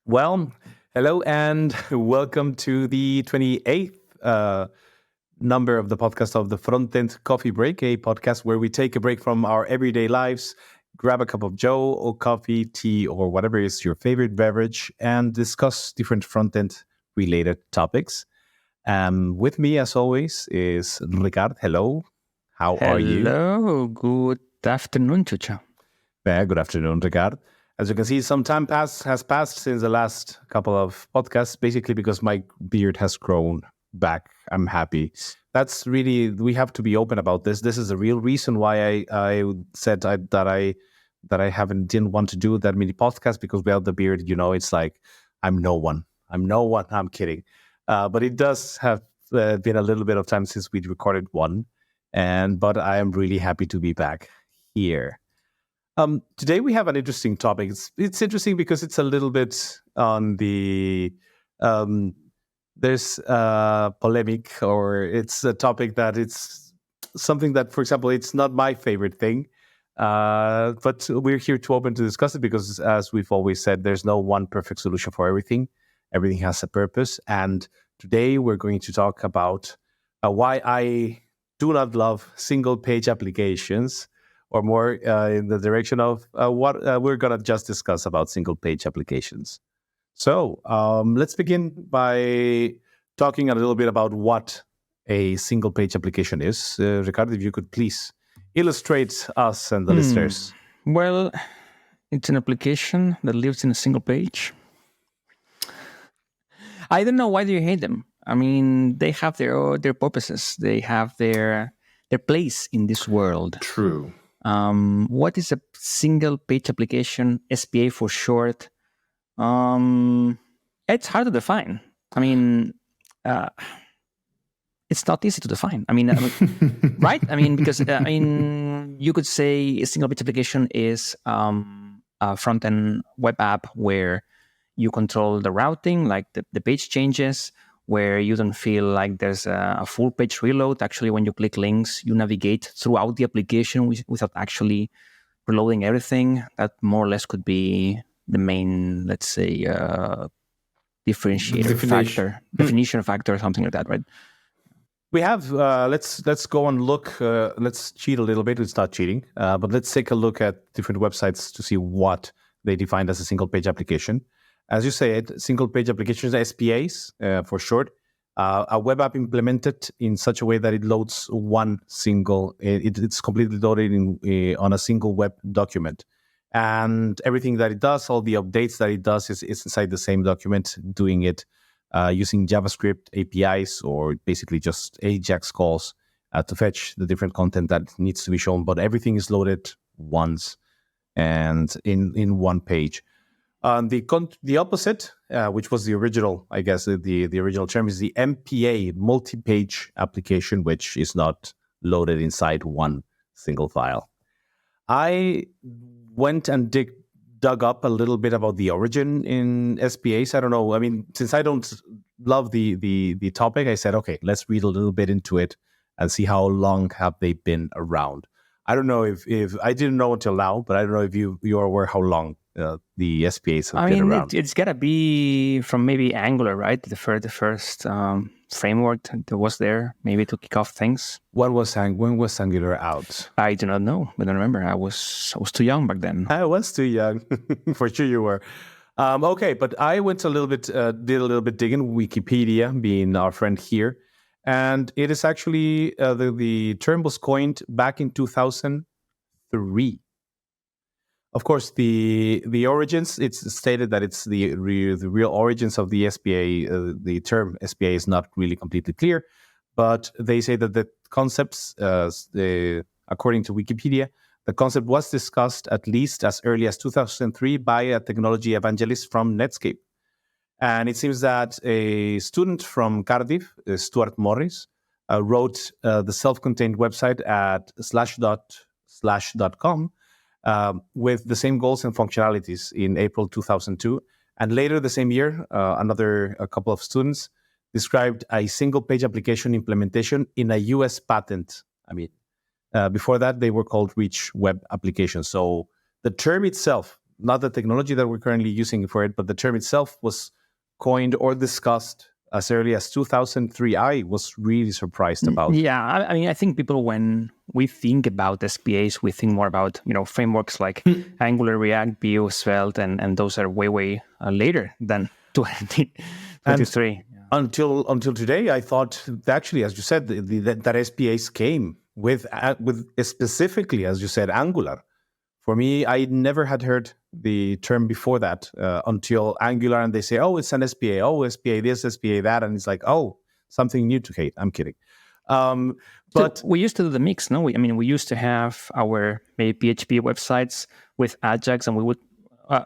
Well, hello and welcome to the 28th number of the podcast of the Frontend Coffee Break, a podcast where we take a break from our everyday lives, grab a cup of joe or coffee, tea, or whatever is your favorite beverage, and discuss different frontend related topics. With me, as always, is Ricard. Hello. How are you? Hello, good afternoon, Chucho. Good afternoon, Ricard. As you can see, some time has passed since the last couple of podcasts, basically because my beard has grown back. I'm happy. That's really, we have to be open about this. This is the real reason why I said that I didn't want to do that many podcasts, because without the beard, it's like, I'm no one. I'm kidding. But it does have been a little bit of time since we recorded one. But I am really happy to be back here. Today we have an interesting topic. It's interesting because it's a little bit on the there's polemic, or it's a topic that it's something that, for example, it's not my favorite thing, but we're here to open to discuss it because, as we've always said, there's no one perfect solution for everything. Everything has a purpose, and today we're going to talk about why I do not love single-page applications, or more in the direction of what we're going to just discuss about single-page applications. So let's begin by talking a little bit about what a single-page application is. Ricardo, if you could please illustrate us and the listeners. Well, it's an application that lives in a single page. I don't know, why do you hate them? I mean, they have their purposes. They have their place in this world. True. What is a single page application? SPA for short. It's hard to define. I mean, it's not easy to define. I mean, right? I mean, because you could say a single page application is a front-end web app where you control the routing, like the page changes, where you don't feel like there's a full page reload. Actually, when you click links, you navigate throughout the application without actually reloading everything. That more or less could be the main, let's say, definition factor, something like that, right? We have, let's go and look, let's cheat a little bit. It's not cheating, but let's take a look at different websites to see what they defined as a single page application. As you said, single-page applications, SPAs for short, a web app implemented in such a way that it loads one single, it's completely loaded on a single web document. And everything that it does, all the updates that it does is inside the same document, doing it using JavaScript APIs, or basically just AJAX calls to fetch the different content that needs to be shown. But everything is loaded once and in one page. The opposite, which was the original, I guess, the original term, is the MPA, multi-page application, which is not loaded inside one single file. I went and dug up a little bit about the origin in SPAs. I don't know. I mean, since I don't love the topic, I said, okay, let's read a little bit into it and see how long have they been around. I don't know if I didn't know until now, but I don't know if you are aware how long the SPAs have been around. It's got to be from maybe Angular, right? The first framework that was there, maybe to kick off things. When was Angular out? I do not know. I don't remember. I was too young back then. I was too young. For sure you were. Okay, but I went did a little bit digging, Wikipedia being our friend here. And it is actually, the term was coined back in 2003. Of course, the origins, it's stated that it's the real origins of the SPA. The term SPA is not really completely clear, but they say that the concepts, according to Wikipedia, the concept was discussed at least as early as 2003 by a technology evangelist from Netscape. And it seems that a student from Cardiff, Stuart Morris, wrote the self-contained website at /./.com with the same goals and functionalities in April 2002. And later the same year, a couple of students described a single-page application implementation in a US patent. I mean, before that, they were called rich web applications. So the term itself not the technology that we're currently using for it, but the term itself was coined or discussed as early as 2003. I was really surprised about. Yeah, I mean, I think people, when we think about SPAs, we think more about, frameworks like Angular, React, Vue, Svelte, and those are way later than 2023. Until today, I thought that actually, as you said, that SPAs came with specifically, as you said, Angular. For me, I never had heard the term before that until Angular, and they say, "Oh, it's an SPA. Oh, SPA this, SPA that," and it's like, "Oh, something new to hate." I'm kidding. But so we used to do the mix, no? We used to have our maybe PHP websites with Ajax, and we would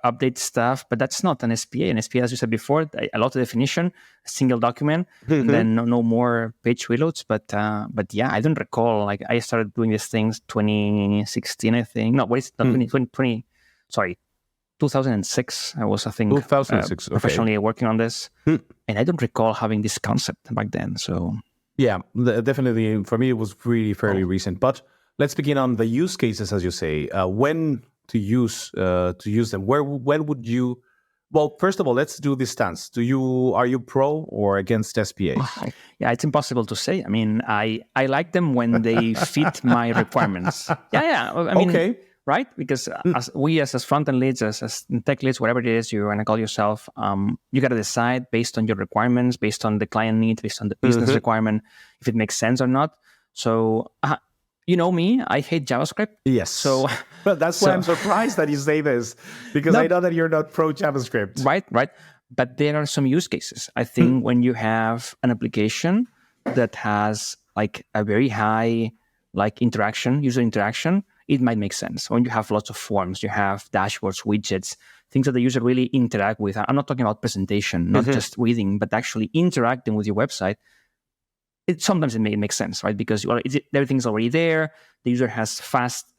update stuff, but that's not an SPA. An SPA, as you said before, a lot of definition, a single document, and then no more page reloads. But yeah, I don't recall. Like, I started doing these things 2016, I think. No, wait, not 2020. Sorry, 2006. I was, I think, 2006, professionally working on this, and I don't recall having this concept back then. So yeah, definitely for me it was really fairly recent. But let's begin on the use cases, as you say. When to use them? When would you? Well, first of all, let's do this stance. Are you pro or against SPAs? Yeah, it's impossible to say. I mean, I like them when they fit my requirements. Yeah. I mean, okay. Right? Because as front-end leads, as tech leads, whatever it is you're going to call yourself, you got to decide based on your requirements, based on the client need, based on the business requirement, if it makes sense or not. So, you know me, I hate JavaScript. Yes. So, but that's why I'm surprised that you say this, because I know that you're not pro JavaScript. Right. But there are some use cases. I think when you have an application that has like a very high user interaction, it might make sense. When you have lots of forms, you have dashboards, widgets, things that the user really interact with. I'm not talking about presentation, not just reading, but actually interacting with your website. Sometimes it may make sense, right? Because everything's already there. The user has fast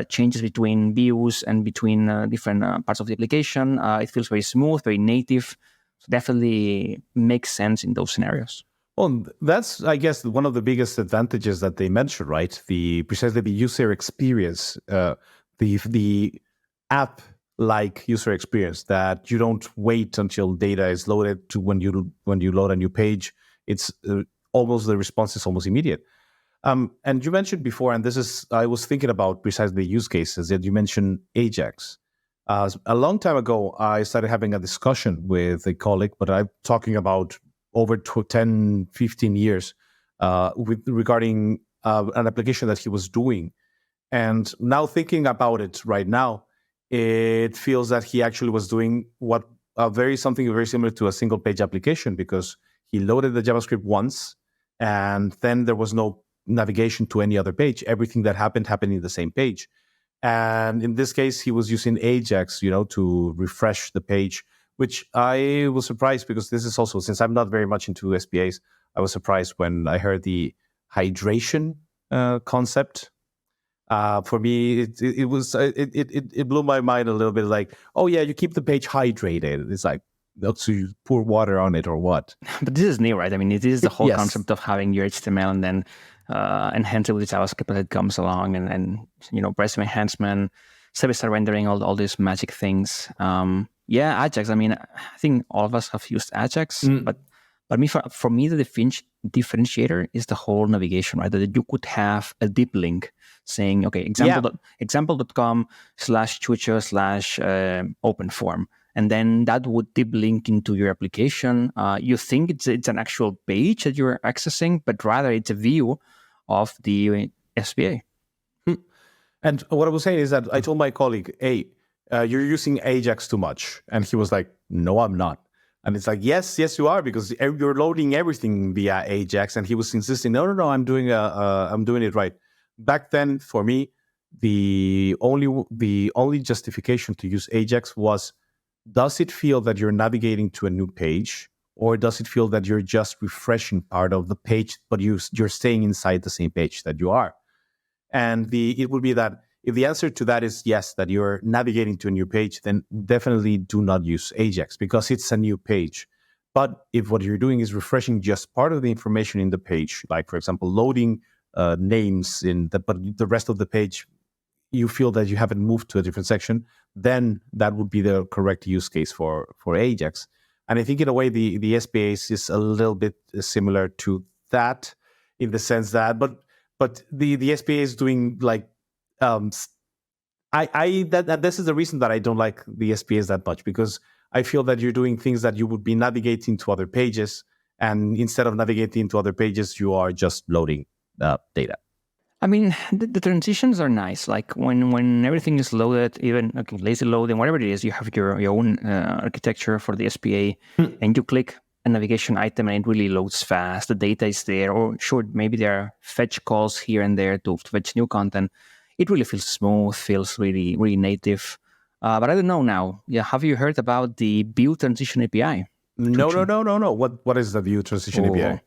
changes between views and between different parts of the application. It feels very smooth, very native. So definitely makes sense in those scenarios. Well, that's, I guess, one of the biggest advantages that they mentioned, right? Precisely the user experience, the app-like user experience, that you don't wait until data is loaded to when you load a new page. It's almost, the response is almost immediate. And you mentioned before, and I was thinking about precisely the use cases that you mentioned, Ajax. A long time ago, I started having a discussion with a colleague, but I'm talking about over 10, 15 years regarding an application that he was doing. And now thinking about it right now, it feels that he actually was doing something very similar to a single page application, because he loaded the JavaScript once, and then there was no navigation to any other page. Everything that happened in the same page. And in this case, he was using Ajax, to refresh the page, which I was surprised, because this is also, since I'm not very much into SPAs, I was surprised when I heard the hydration concept. For me, it blew my mind a little bit. Like, oh yeah, you keep the page hydrated. It's like, so you pour water on it or what? But this is new, right? I mean, it is the whole concept of having your HTML and then enhance it with JavaScript as it comes along, and browser enhancement, server-side rendering, all these magic things. Yeah, Ajax. I mean, I think all of us have used Ajax, but for me, the differentiator is the whole navigation, right? That you could have a deep link saying, okay, example.com/chucho/open form. And then that would deep link into your application. You think it's an actual page that you're accessing, but rather it's a view of the SPA. And what I was saying is that I told my colleague, hey, you're using Ajax too much. And he was like, no, I'm not. And it's like, yes, you are, because you're loading everything via Ajax. And he was insisting, no, I'm doing it right. Back then, for me, the only justification to use Ajax was, does it feel that you're navigating to a new page, or does it feel that you're just refreshing part of the page, but you're staying inside the same page that you are? And it would be that if the answer to that is yes, that you're navigating to a new page, then definitely do not use Ajax, because it's a new page. But if what you're doing is refreshing just part of the information in the page, like, for example, loading names but the rest of the page, you feel that you haven't moved to a different section, then that would be the correct use case for Ajax. And I think in a way the SPAs is a little bit similar to that, in the sense that, but the SPA is doing like that this is the reason that I don't like the SPAs that much, because I feel that you're doing things that you would be navigating to other pages, and instead of navigating to other pages, you are just loading data. I mean, the transitions are nice. Like when everything is loaded, even lazy loading, whatever it is, you have your own architecture for the SPA, and you click a navigation item and it really loads fast. The data is there, or sure, maybe there are fetch calls here and there to fetch new content. It really feels smooth, feels really, really native. But I don't know now. Yeah, have you heard about the View Transition API? No. What is the View Transition API?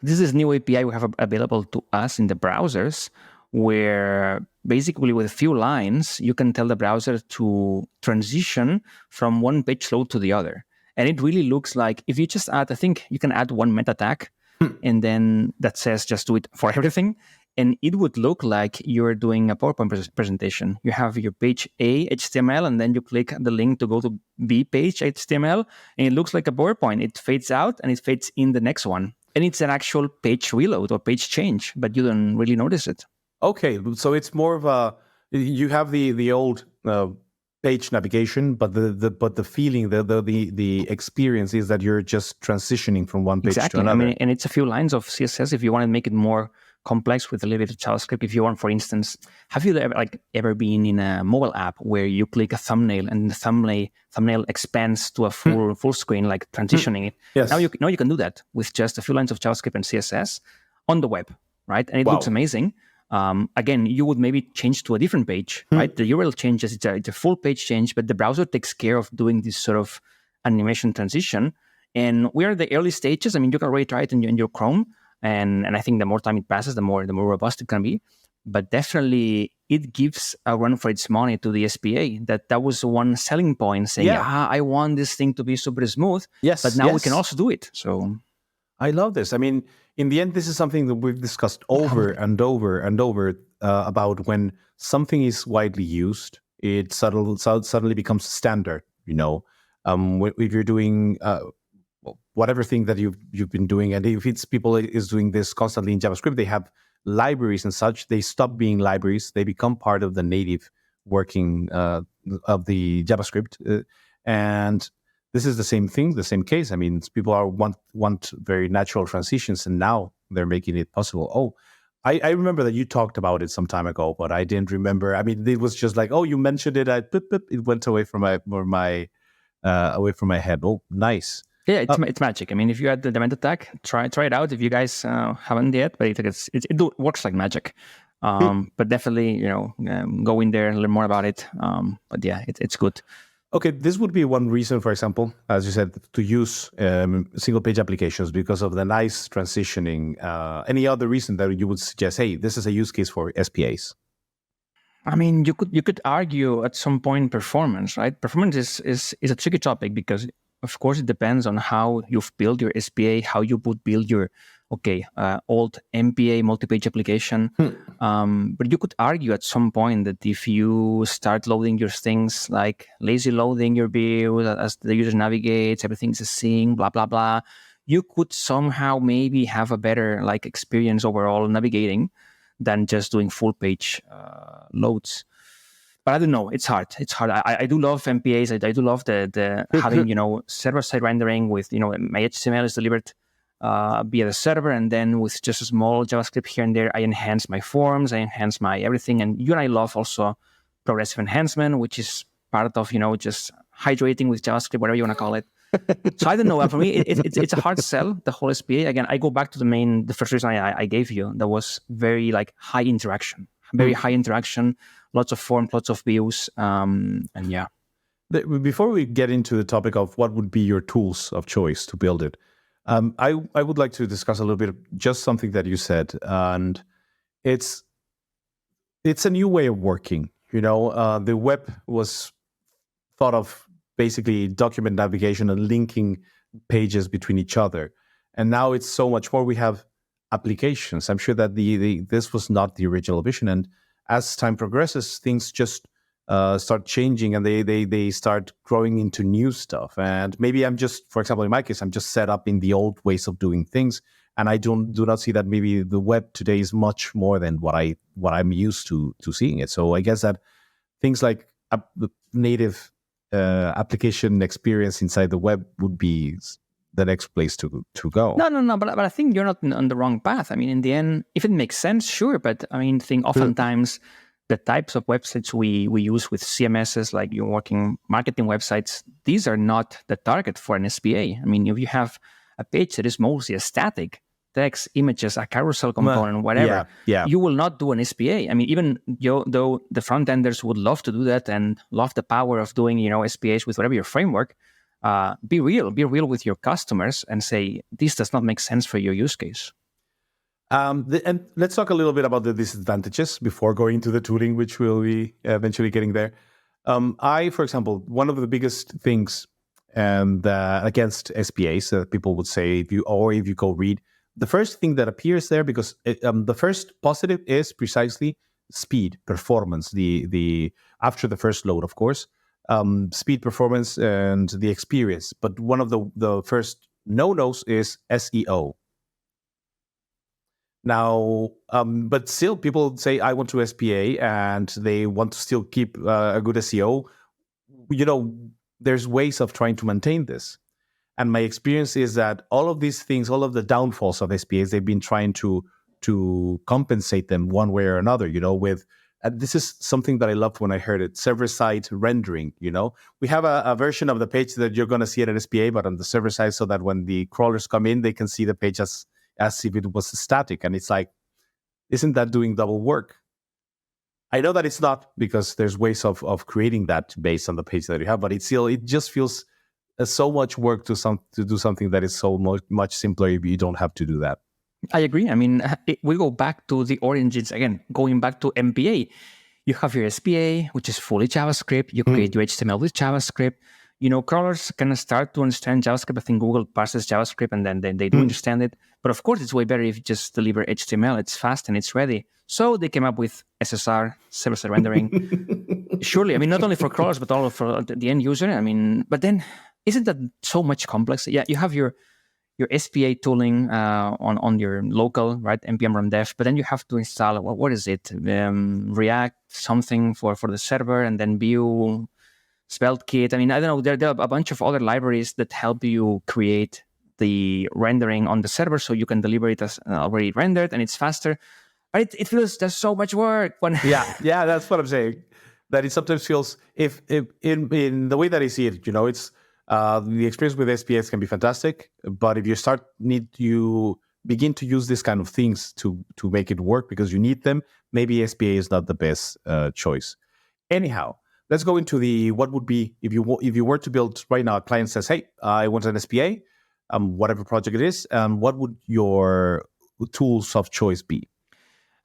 This is new API we have available to us in the browsers, where basically with a few lines, you can tell the browser to transition from one page load to the other. And it really looks like, if you just add, I think you can add one meta tag, and then that says just do it for everything. And it would look like you're doing a PowerPoint presentation. You have your page A HTML, and then you click the link to go to B page HTML, and it looks like a PowerPoint. It fades out and it fades in the next one. And it's an actual page reload or page change, but you don't really notice it. Okay, so it's more of a, you have the old page navigation, but the feeling, the experience is that you're just transitioning from one page to another. I mean, and it's a few lines of CSS if you want to make it more complex with a little bit of JavaScript. If you want, for instance, have you ever been in a mobile app where you click a thumbnail and the thumbnail expands to a full screen, like transitioning it? Yes. Now you can do that with just a few lines of JavaScript and CSS on the web, right? And it looks amazing. Again, you would maybe change to a different page, right? The URL changes, it's a full page change, but the browser takes care of doing this sort of animation transition. And we are at the early stages. I mean, you can already try it in your Chrome. And I think the more time it passes, the more robust it can be. But definitely, it gives a run for its money to the SPA. That was one selling point, saying, I want this thing to be super smooth. Yes, but now we can also do it. So I love this. I mean, in the end, this is something that we've discussed over and over and over about when something is widely used, it suddenly becomes standard. You know, if you're doing whatever thing that you've been doing, and if it's people is doing this constantly in JavaScript, they have libraries and such. They stop being libraries; they become part of the native working of the JavaScript, and this is the same thing, the same case. I mean, people want very natural transitions, and now they're making it possible. Oh, I remember that you talked about it some time ago, but I didn't remember. I mean, it was just like, oh, you mentioned it. It went away from my head. Oh, nice. Yeah, it's magic. I mean, if you add the meta tag, try it out. If you guys haven't yet, but it works like magic. But definitely, go in there, learn more about it. But yeah, it's good. Okay, this would be one reason, for example, as you said, to use single page applications because of the nice transitioning. Any other reason that you would suggest, hey, this is a use case for SPAs? I mean, you could argue at some point performance, right? Performance is a tricky topic because, of course, it depends on how you've built your SPA, how you would build your old MPA multi-page application. But you could argue at some point that if you start loading your things, like lazy loading your view as the user navigates, everything's a sync, blah, blah, blah, you could somehow maybe have a better experience overall navigating than just doing full page loads. But I don't know. It's hard. I do love MPAs. I do love the having server-side rendering with my HTML is delivered via the server, and then with just a small JavaScript here and there, I enhance my forms, I enhance my everything. And you and I love also progressive enhancement, which is part of just hydrating with JavaScript, whatever you want to call it. So I don't know. For me, it's a hard sell, the whole SPA. Again, I go back to the first reason I gave you. That was very high interaction, lots of forms, lots of views, and yeah. Before we get into the topic of what would be your tools of choice to build it, I would like to discuss a little bit of just something that you said, and it's a new way of working. The web was thought of basically document navigation and linking pages between each other, and now it's so much more. We have applications. I'm sure that this was not the original vision, and as time progresses, things just start changing, and they start growing into new stuff. And maybe I'm just, for example, in my case, I'm just set up in the old ways of doing things, and I do not see that maybe the web today is much more than what I'm used to seeing it. So I guess that things like the native application experience inside the web would be the next place to go. No. But I think you're not on the wrong path. I mean, in the end, if it makes sense, sure. But I mean, I think oftentimes the types of websites we use with CMSs, like you're working marketing websites, these are not the target for an SPA. I mean, if you have a page that is mostly a static, text, images, a carousel component, whatever, you will not do an SPA. I mean, even though the front enders would love to do that and love the power of doing, SPAs with whatever your framework, be real with your customers and say, this does not make sense for your use case. And let's talk a little bit about the disadvantages before going to the tooling, which we'll be eventually getting there. For example, one of the biggest things against SPAs that people would say, if you go read, the first thing that appears there, because the first positive is precisely speed, performance, the after the first load, of course, speed, performance, and the experience. But one of the first no-nos is SEO. Now, but still, people say, I want to SPA, and they want to still keep a good SEO. There's ways of trying to maintain this. And my experience is that all of these things, all of the downfalls of SPAs, they've been trying to compensate them one way or another, with, and this is something that I loved when I heard it, server-side rendering, We have a version of the page that you're going to see it at SPA, but on the server side, so that when the crawlers come in, they can see the page as if it was static. And it's like, isn't that doing double work? I know that it's not, because there's ways of creating that based on the page that you have, but it just feels so much work to do something that is so much simpler if you don't have to do that. I agree. I mean, we go back to the origins again, going back to MPA. You have your SPA, which is fully JavaScript. You create your HTML with JavaScript. Crawlers can start to understand JavaScript. I think Google parses JavaScript, and then they do understand it. But of course, it's way better if you just deliver HTML. It's fast and it's ready. So they came up with SSR, server-side rendering. Surely, I mean, not only for crawlers, but also for the end user. I mean, but then isn't that so much complex? Yeah, you have your SPA tooling on your local, right, npm run dev, but then you have to install, what is it, React something for the server, and then Vue, SvelteKit. I mean, I don't know, there are a bunch of other libraries that help you create the rendering on the server, so you can deliver it as already rendered, and it's faster. But it feels there's so much work. Yeah, that's what I'm saying. That it sometimes feels, if in the way that I see it, it's the experience with SPAs can be fantastic, but if you begin to use this kind of things to make it work because you need them, maybe SPA is not the best choice. Anyhow, let's go into what would be if you were to build right now. A client says, "Hey, I want an SPA, whatever project it is. What would your tools of choice be?"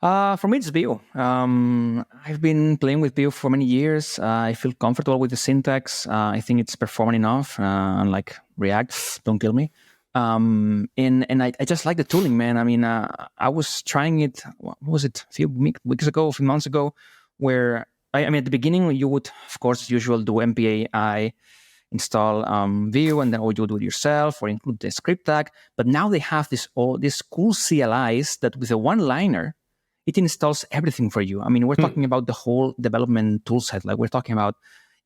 For me, it's Vue. I've been playing with Vue for many years. I feel comfortable with the syntax. I think it's performant enough, unlike React. Don't kill me. And I just like the tooling, man. I mean, I was trying it, what was it, a few months ago, where, I mean, at the beginning, you would, of course, as usual, do MPAI, install Vue, and then you do it yourself or include the script tag. But now they have these cool CLIs that with a one-liner, it installs everything for you. I mean, we're talking about the whole development toolset. Like, we're talking about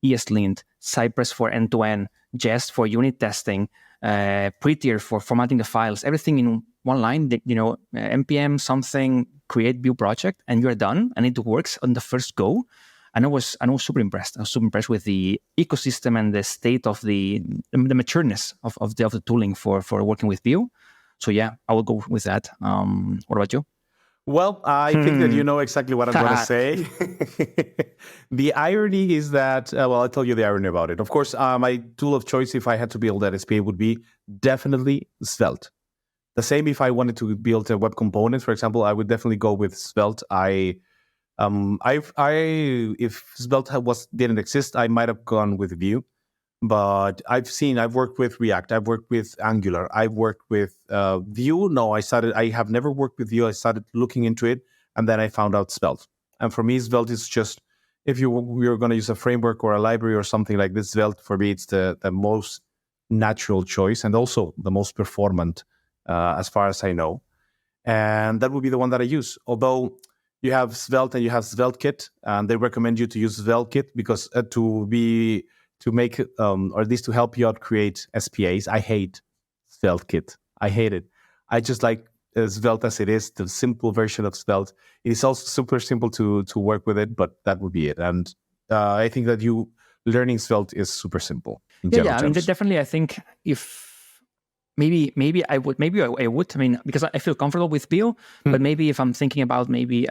ESLint, Cypress for end-to-end, Jest for unit testing, Prettier for formatting the files, everything in one line, npm something, create Vue project, and you're done, and it works on the first go. And I was super impressed. I was super impressed with the ecosystem and the state of the matureness of the tooling for working with Vue. So yeah, I will go with that. What about you? Well, I think that you know exactly what I'm going to say. The irony is that, I'll tell you the irony about it. Of course, my tool of choice, if I had to build that SPA, would be definitely Svelte. The same if I wanted to build a web component, for example, I would definitely go with Svelte. If Svelte didn't exist, I might have gone with Vue. But I've worked with React, I've worked with Angular, I've worked with Vue. No, I have never worked with Vue. I started looking into it, and then I found out Svelte. And for me, Svelte is just, if you're going to use a framework or a library or something like this, Svelte for me it's the most natural choice and also the most performant, as far as I know. And that would be the one that I use. Although you have Svelte and you have SvelteKit, and they recommend you to use SvelteKit because to make or at least to help you out create SPAs. I hate SvelteKit. I hate it. I just like Svelte as it is, the simple version of Svelte. It is also super simple to work with it, but that would be it. And I think that learning Svelte is super simple. Yeah. I mean, definitely. I think if maybe I would. I mean, because I feel comfortable with Pio, but maybe if I'm thinking about maybe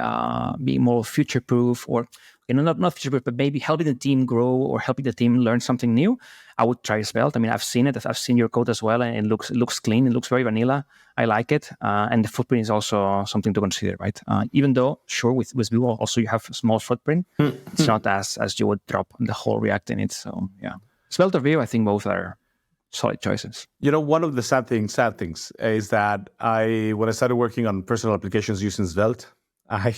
being more future proof, or not future proof, but maybe helping the team grow or helping the team learn something new, I would try Svelte. I mean, I've seen it. I've seen your code as well, and it looks clean. It looks very vanilla. I like it, and the footprint is also something to consider, right? Even though, sure, with Vue also you have a small footprint, it's not as you would drop the whole React in it. So yeah, Svelte or Vue, I think both are solid choices. One of the sad things is that when I started working on personal applications using Svelte, I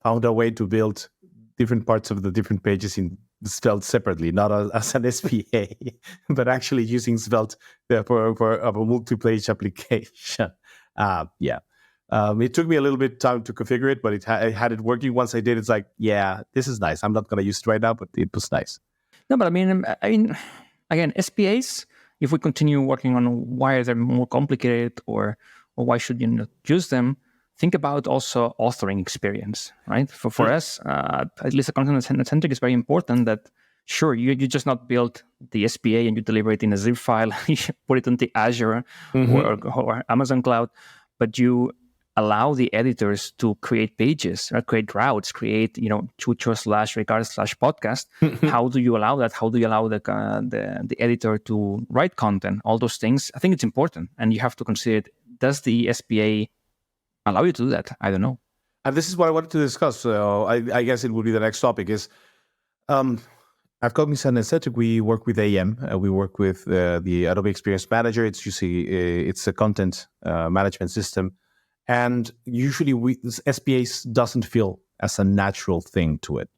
found a way to build different parts of the different pages in Svelte separately, not as an SPA, but actually using Svelte for a multi-page application. It took me a little bit of time to configure it, but I had it working. Once I did, it's like, yeah, this is nice. I'm not going to use it right now, but it was nice. No, but I mean, again, SPAs, if we continue working on why they're more complicated or why should you not use them, think about also authoring experience, right? For us, at least a content-centric is very important that, sure, you just not build the SPA and you deliver it in a zip file, you put it on the Azure or Amazon Cloud, but you allow the editors to create pages, create routes, create, Chucho/Ricardo/podcast. How do you allow that? How do you allow the editor to write content? All those things, I think it's important. And you have to consider it. Does the SPA allow you to do that? I don't know. And this is what I wanted to discuss. So I guess it would be the next topic is, at Cognizant and Cetric, we work with AM. We work with the Adobe Experience Manager. It's usually it's a content management system. And usually SPAs doesn't feel as a natural thing to it.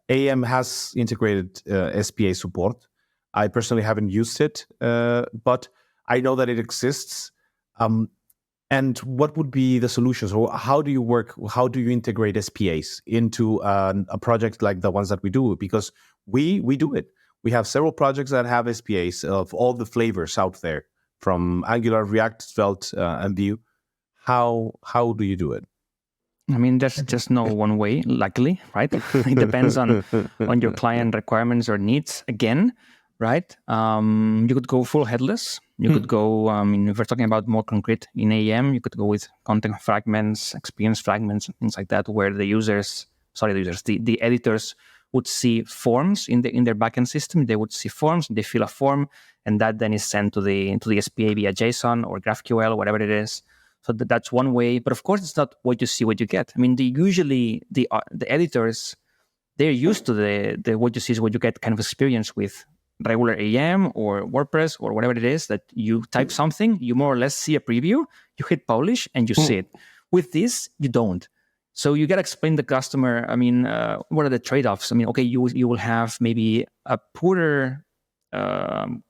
AM has integrated SPA support. I personally haven't used it, but I know that it exists. And what would be the solutions? Or how do you work? How do you integrate SPAs into a project like the ones that we do? Because we do it. We have several projects that have SPAs of all the flavors out there, from Angular, React, Svelte, and Vue. How do you do it? I mean, there's just no one way, luckily, right? It depends on your client requirements or needs. Again, right? You could go full headless. You could go, if we're talking about more concrete in AM, you could go with content fragments, experience fragments, and things like that, where the editors would see forms in their backend system. They would see forms, they fill a form, and that then is sent to the SPA via JSON or GraphQL, whatever it is. So that's one way. But of course, it's not what you see, what you get. I mean, usually the editors, they're used to the what you see is what you get kind of experience with regular AM or WordPress or whatever it is, that you type something, you more or less see a preview, you hit publish, and you see it. With this, you don't. So you got to explain to the customer, I mean, what are the trade-offs? I mean, okay, you will have maybe a poorer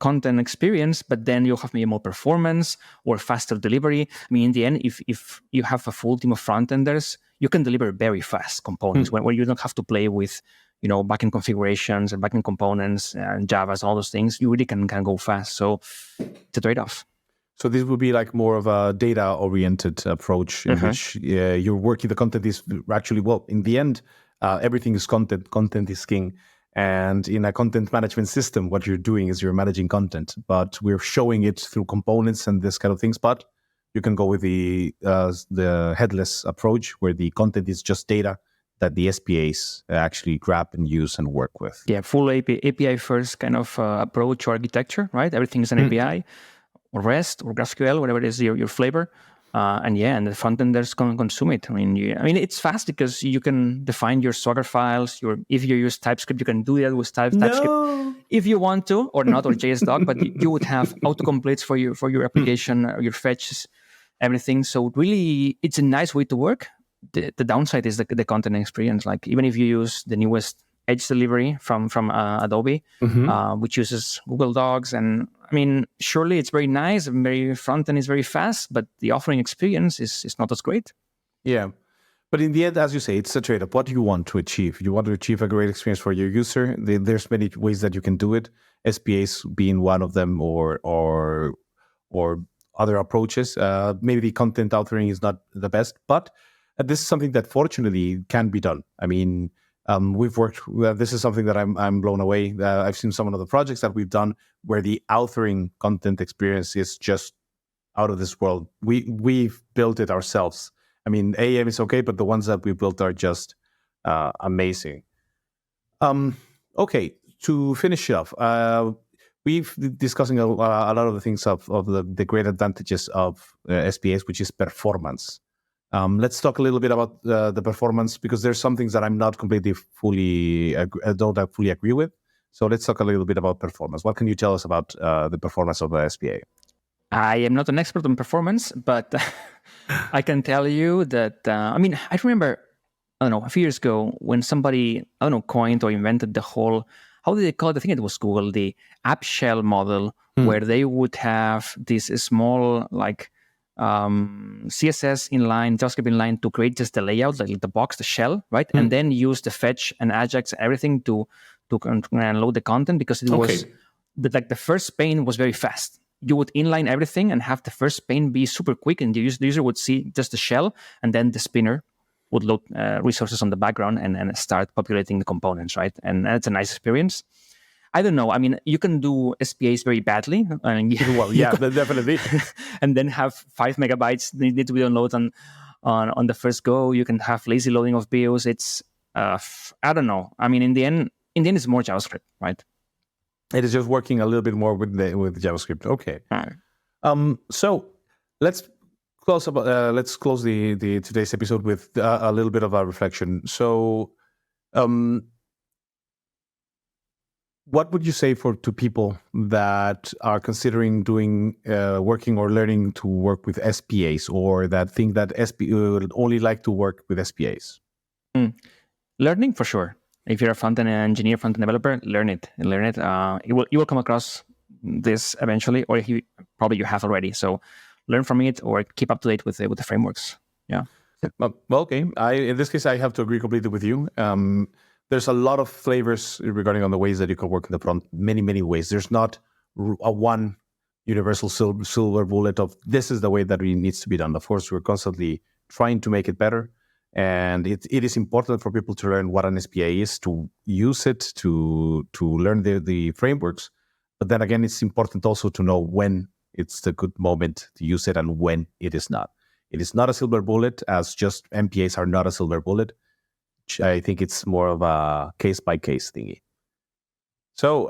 content experience, but then you'll have maybe more performance or faster delivery. I mean, in the end, if you have a full team of front-enders, you can deliver very fast components where you don't have to play with, backend configurations and backend components and Javas, all those things. You really can go fast. So it's a trade-off. So this would be like more of a data-oriented approach in which you're working. The content is actually, in the end, everything is content. Content is king. And in a content management system, what you're doing is you're managing content, but we're showing it through components and this kind of things. But you can go with the headless approach, where the content is just data that the SPAs actually grab and use and work with. Yeah, full API first kind of approach or architecture, right? Everything is an API, or REST, or GraphQL, whatever it is your flavor. And the front-enders can consume it. I mean, it's fast because you can define your Swagger files. If you use TypeScript, you can do that with TypeScript if you want to, or not, or JSDoc. But you would have autocompletes for your application, your fetches, everything. So really, it's a nice way to work. The downside is the content experience. Like, even if you use the newest edge delivery from Adobe, which uses Google Docs. And I mean, surely it's very nice and very front end is very fast, but the offering experience is not as great. Yeah. But in the end, as you say, it's a trade-off. What do you want to achieve? You want to achieve a great experience for your user. There's many ways that you can do it. SPAs being one of them, or other approaches. Maybe the content authoring is not the best, but this is something that fortunately can be done. I mean, we've worked. This is something that I'm blown away. I've seen some of the projects that we've done where the authoring content experience is just out of this world. We've built it ourselves. I mean, AM is okay, but the ones that we built are just amazing. Okay, to finish it off, we've discussing a lot of the things of the great advantages of SPAs, which is performance. Let's talk a little bit about the performance, because there's some things that I'm not completely don't fully agree with. So let's talk a little bit about performance. What can you tell us about the performance of the SPA? I am not an expert on performance, but I can tell you that, I mean, I remember, I don't know, a few years ago when somebody, I don't know, coined or invented the whole, how did they call it? I think it was Google, the app shell model, where they would have this small, like, CSS inline, JavaScript inline to create just the layout, like the box, the shell, right? And then use the fetch and Ajax, everything to load the content, because it was, like the first pane was very fast. You would inline everything and have the first pane be super quick, and the user would see just the shell, and then the spinner would load resources on the background and start populating the components, right? And that's a nice experience. I don't know. I mean, you can do SPAs very badly. Well, yeah, definitely. And then have 5 megabytes need to be downloaded on the first go. You can have lazy loading of views. It's I don't know. I mean, in the end, it's more JavaScript, right? It is just working a little bit more with JavaScript. Okay. So let's close the today's episode with a little bit of a reflection. So, what would you say to people that are considering doing working or learning to work with SPAs, or that think that would only like to work with SPAs? Learning for sure. If you're a front-end engineer, front-end developer, learn it. You will come across this eventually, or probably you have already. So learn from it, or keep up to date with the frameworks. Yeah. Well, okay. In this case, I have to agree completely with you. There's a lot of flavors regarding on the ways that you can work in the front. Many, many ways. There's not a one universal silver bullet of this is the way that it needs to be done. Of course, we're constantly trying to make it better. And it is important for people to learn what an SPA is, to use it, to learn the frameworks. But then again, it's important also to know when it's the good moment to use it and when it is not. It is not a silver bullet, as just MPAs are not a silver bullet. I think it's more of a case-by-case thingy. So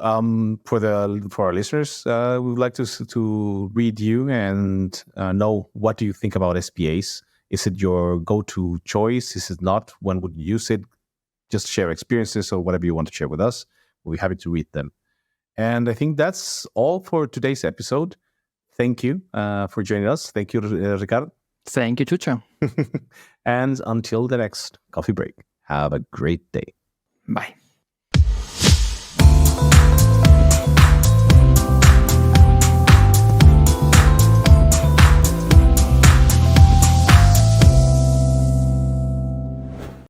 for our listeners, we would like to read you and know, what do you think about SPAs? Is it your go-to choice? Is it not? When would you use it? Just share experiences or whatever you want to share with us. We'll be happy to read them. And I think that's all for today's episode. Thank you for joining us. Thank you, Ricardo. Thank you, Chucho. And until the next coffee break, have a great day. Bye.